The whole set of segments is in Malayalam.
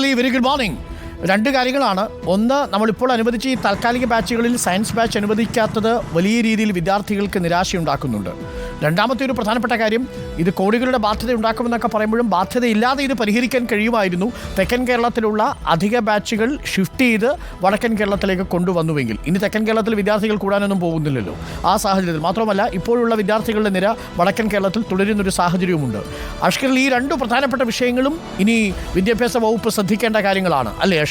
Murali, very good morning. രണ്ട് കാര്യങ്ങളാണ്. ഒന്ന്, നമ്മളിപ്പോൾ അനുവദിച്ച ഈ താൽക്കാലിക ബാച്ചുകളിൽ സയൻസ് ബാച്ച് അനുവദിക്കാത്തത് വലിയ രീതിയിൽ വിദ്യാർത്ഥികൾക്ക് നിരാശയുണ്ടാക്കുന്നുണ്ട്. രണ്ടാമത്തെ ഒരു പ്രധാനപ്പെട്ട കാര്യം, ഇത് കോടികളുടെ ബാധ്യത ഉണ്ടാക്കുമെന്നൊക്കെ പറയുമ്പോഴും ബാധ്യതയില്ലാതെ ഇത് പരിഹരിക്കാൻ കഴിയുമായിരുന്നു. തെക്കൻ കേരളത്തിലുള്ള അധിക ബാച്ചുകൾ ഷിഫ്റ്റ് ചെയ്ത് വടക്കൻ കേരളത്തിലേക്ക് കൊണ്ടുവന്നുവെങ്കിൽ. ഇനി തെക്കൻ കേരളത്തിൽ വിദ്യാർത്ഥികൾ കൂടാനൊന്നും പോകുന്നില്ലല്ലോ. ആ സാഹചര്യത്തിൽ മാത്രമല്ല, ഇപ്പോഴുള്ള വിദ്യാർത്ഥികളുടെ നിര വടക്കൻ കേരളത്തിൽ തുടരുന്നൊരു സാഹചര്യവുമുണ്ട്. അഷ്കറിൽ ഈ രണ്ട് പ്രധാനപ്പെട്ട വിഷയങ്ങളും ഇനി വിദ്യാഭ്യാസ വകുപ്പ് ശ്രദ്ധിക്കേണ്ട കാര്യങ്ങളാണ് അല്ലേ അഷ്കർ?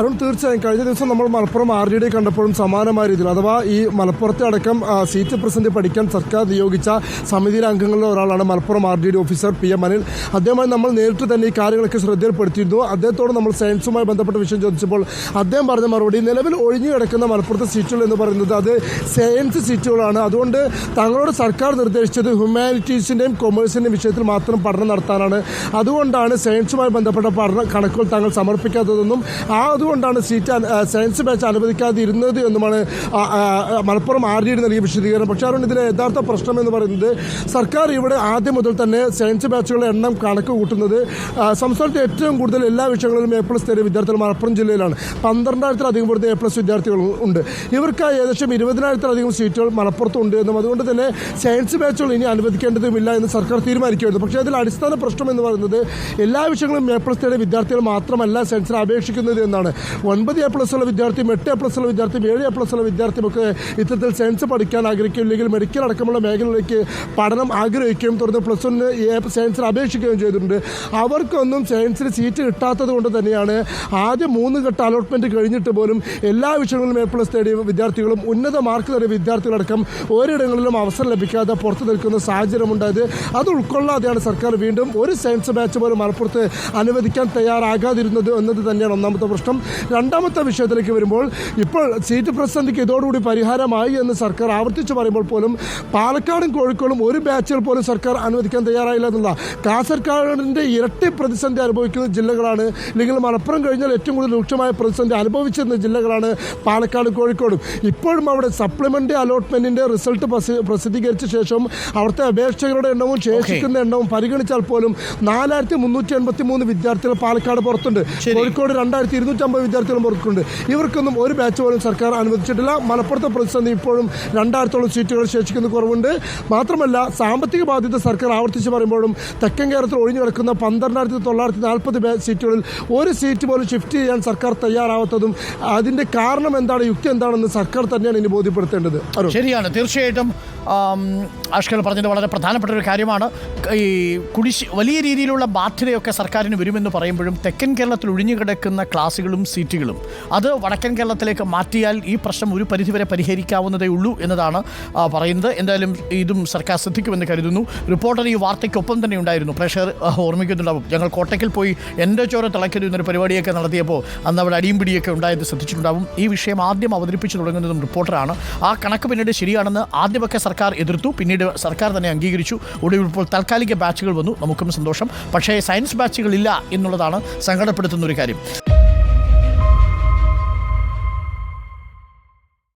അരുൺ, തീർച്ചയായും കഴിഞ്ഞ ദിവസം നമ്മൾ മലപ്പുറം RDD കണ്ടപ്പോഴും സമാനമായ രീതിയിൽ, അഥവാ ഈ മലപ്പുറത്തെ അടക്കം സീറ്റ് പ്രസിഡന്റ് പഠിക്കാൻ സർക്കാർ നിയോഗിച്ച സമിതിയിലെ അംഗങ്ങളിൽ ഒരാളാണ് Malappuram RDD officer PM Anil. അദ്ദേഹമായി നമ്മൾ നേരിട്ട് തന്നെ ഈ കാര്യങ്ങളൊക്കെ ശ്രദ്ധയിൽപ്പെടുത്തിയിരുന്നു. അദ്ദേഹത്തോട് നമ്മൾ സയൻസുമായി ബന്ധപ്പെട്ട വിഷയം ചോദിച്ചപ്പോൾ അദ്ദേഹം പറഞ്ഞ മറുപടി, നിലവിൽ ഒഴിഞ്ഞു കിടക്കുന്ന മലപ്പുറത്തെ സീറ്റുകൾ എന്ന് പറയുന്നത് അത് സയൻസ് സീറ്റുകളാണ്. അതുകൊണ്ട് തങ്ങളോട് സർക്കാർ നിർദ്ദേശിച്ചത് ഹ്യൂമാനിറ്റീസിൻ്റെയും കൊമേഴ്സിൻ്റെയും വിഷയത്തിൽ മാത്രം പഠനം നടത്താനാണ്. അതുകൊണ്ടാണ് സയൻസുമായി ബന്ധപ്പെട്ട പഠന കണക്കുകൾ തങ്ങൾ സമർപ്പിക്കാത്തതെന്നും അതുകൊണ്ടാണ് സയൻസ് ബാച്ച് അനുവദിക്കാതിരുന്നത് എന്നുമാണ് മലപ്പുറം RDD നൽകിയ വിശദീകരണം. പക്ഷേ അതുകൊണ്ട് ഇതിലെ യഥാർത്ഥ പ്രശ്നം എന്ന് പറയുന്നത്, സർക്കാർ ഇവിടെ ആദ്യം മുതൽ തന്നെ സയൻസ് ബാച്ചുകളുടെ എണ്ണം കണക്ക് കൂട്ടുന്നത് സംസ്ഥാനത്ത് ഏറ്റവും കൂടുതൽ എല്ലാ വിഷയങ്ങളിലും A+ നേടിയ വിദ്യാർത്ഥികൾ മലപ്പുറം ജില്ലയിലാണ്. 12,000-ലധികം വരുന്ന A+ വിദ്യാർത്ഥികൾ ഉണ്ട്. ഇവർക്കായി ഏകദേശം 20,000-ലധികം സീറ്റുകൾ മലപ്പുറത്തുണ്ട് എന്നും അതുകൊണ്ട് തന്നെ സയൻസ് ബാച്ചുകൾ ഇനി അനുവദിക്കേണ്ടതുമില്ല എന്ന് സർക്കാർ തീരുമാനിക്കുകയായിരുന്നു. പക്ഷേ അതിൽ അടിസ്ഥാന പ്രശ്നം എന്ന് പറയുന്നത്, എല്ലാ വിഷയങ്ങളും A+ നേടിയ വിദ്യാർത്ഥികൾ മാത്രമല്ല സയൻസിന് അപേക്ഷിക്കുന്നത് എന്നാണ്. 9 A+ ഉള്ള വിദ്യാർത്ഥിയും 8 A+ ഉള്ള വിദ്യാർത്ഥിയും 7 A+ ഉള്ള വിദ്യാർത്ഥിയും ഒക്കെ ഇത്തരത്തിൽ സയൻസ് പഠിക്കാൻ ആഗ്രഹിക്കുകയും ഇല്ലെങ്കിൽ മെഡിക്കൽ അടക്കമുള്ള മേഖലകളിലേക്ക് പഠനം ആഗ്രഹിക്കുകയും തുടർന്ന് +1 സയൻസിന് അപേക്ഷിക്കുകയും ചെയ്തിട്ടുണ്ട്. അവർക്കൊന്നും സയൻസിന് സീറ്റ് കിട്ടാത്തത് കൊണ്ട് തന്നെയാണ് ആദ്യം 3 ഘട്ട അലോട്ട്മെൻറ്റ് കഴിഞ്ഞിട്ട് പോലും എല്ലാ വിഷയങ്ങളിലും A+ നേടിയ വിദ്യാർത്ഥികളും ഉന്നത മാർക്ക് നേടിയ വിദ്യാർത്ഥികളടക്കം ഒരിടങ്ങളിലും അവസരം ലഭിക്കാതെ പുറത്തു നിൽക്കുന്ന സാഹചര്യമുണ്ടായത്. അത് ഉൾക്കൊള്ളാതെയാണ് സർക്കാർ വീണ്ടും ഒരു സയൻസ് ബാച്ച് പോലും മലപ്പുറത്ത് അനുവദിക്കാൻ തയ്യാറാകാതിരുന്നത് എന്നത് തന്നെയാണ് ഒന്നാമത്തെ പ്രശ്നം. രണ്ടാമത്തെ വിഷയത്തിലേക്ക് വരുമ്പോൾ, ഇപ്പോൾ സീറ്റ് പ്രതിസന്ധിക്ക് ഇതോടുകൂടി പരിഹാരമായി എന്ന് സർക്കാർ ആവർത്തിച്ച് പറയുമ്പോൾ പോലും പാലക്കാടും കോഴിക്കോടും ഒരു ബാച്ചുകൾ പോലും സർക്കാർ അനുവദിക്കാൻ തയ്യാറായില്ല എന്നുള്ള, കാസർഗോഡിൻ്റെ ഇരട്ടി പ്രതിസന്ധി അനുഭവിക്കുന്ന ജില്ലകളാണ്, അല്ലെങ്കിൽ മലപ്പുറം കഴിഞ്ഞാൽ ഏറ്റവും കൂടുതൽ രൂക്ഷമായ പ്രതിസന്ധി അനുഭവിച്ചിരുന്ന ജില്ലകളാണ് പാലക്കാടും കോഴിക്കോടും. ഇപ്പോഴും അവിടെ സപ്ലിമെൻ്ററി അലോട്ട്മെൻറ്റിൻ്റെ റിസൾട്ട് പ്രസിദ്ധീകരിച്ച ശേഷം അവിടുത്തെ അപേക്ഷകരുടെ എണ്ണവും ശേഷിക്കുന്ന എണ്ണവും പരിഗണിച്ചാൽ പോലും 4,383 വിദ്യാർത്ഥികൾ പാലക്കാട് പുറത്തുണ്ട്. കോഴിക്കോട് 2,250 വിദ്യാർത്ഥികളും പുറത്തുണ്ട്. ഇവർക്കൊന്നും ഒരു ബാച്ച് പോലും സർക്കാർ അനുവദിച്ചിട്ടില്ല. മലപ്പുറത്തെ പ്രതിസന്ധി ഇപ്പോഴും 2,000-ഓളം സീറ്റുകൾ ശേഷിക്കുന്ന കുറവുണ്ട്. മാത്രമല്ല, സാമ്പത്തിക ബാധ്യത സർക്കാർ ആവർത്തിച്ച് പറയുമ്പോഴും തെക്കൻ കേരളത്തിൽ ഒഴിഞ്ഞു കിടക്കുന്ന 12,940 സീറ്റുകളിൽ ഒരു സീറ്റ് പോലും ഷിഫ്റ്റ് ചെയ്യാൻ സർക്കാർ തയ്യാറാവാത്തതും അതിൻ്റെ കാരണം എന്താണ്, യുക്തി എന്താണെന്ന് സർക്കാർ തന്നെയാണ് ഇനി ബോധ്യപ്പെടുത്തേണ്ടത്. ശരിയാണ്, തീർച്ചയായിട്ടും അഷ്കർ പറഞ്ഞത് വളരെ പ്രധാനപ്പെട്ട ഒരു കാര്യമാണ്. ഈ വലിയ രീതിയിലുള്ള ബാധ്യതയൊക്കെ സർക്കാരിന് വരുമെന്ന് പറയുമ്പോഴും തെക്കൻ കേരളത്തിൽ ഒഴിഞ്ഞു കിടക്കുന്ന ക്ലാസ്സുകളും സീറ്റുകളും അത് വടക്കൻ കേരളത്തിലേക്ക് മാറ്റിയാൽ ഈ പ്രശ്നം ഒരു പരിധിവരെ പരിഹരിക്കാവുന്നതേ ഉള്ളൂ എന്നതാണ് പറയുന്നത്. എന്തായാലും ഇതും സർക്കാർ ശ്രദ്ധിക്കുമെന്ന് കരുതുന്നു. റിപ്പോർട്ടർ ഈ വാർത്തയ്ക്കൊപ്പം തന്നെ ഉണ്ടായിരുന്നു. പ്രേക്ഷകർ ഓർമ്മിക്കുന്നുണ്ടാവും, ഞങ്ങൾ കോട്ടയ്ക്കൽ പോയി എൻ്റെ ചോര തിളയ്ക്കുന്നു എന്നൊരു പരിപാടിയൊക്കെ നടത്തിയപ്പോൾ അന്ന് അവിടെ അടിയും പിടിയൊക്കെ ഉണ്ടായത് ശ്രദ്ധിച്ചിട്ടുണ്ടാവും. ഈ വിഷയം ആദ്യം അവതരിപ്പിച്ചു തുടങ്ങുന്നതും റിപ്പോർട്ടറാണ്. ആ കണക്ക് പിന്നീട് ശരിയാണെന്ന് ആദ്യമൊക്കെ സർക്കാർ എതിർത്തു, പിന്നീട് സർക്കാർ തന്നെ അംഗീകരിച്ചു. ഒടുവിൽ ഇപ്പോൾ താൽക്കാലിക ബാച്ചുകൾ വന്നു, നമുക്കും സന്തോഷം. പക്ഷേ സയൻസ് ബാച്ചുകളില്ല എന്നുള്ളതാണ് സങ്കടപ്പെടുത്തുന്ന ഒരു കാര്യം.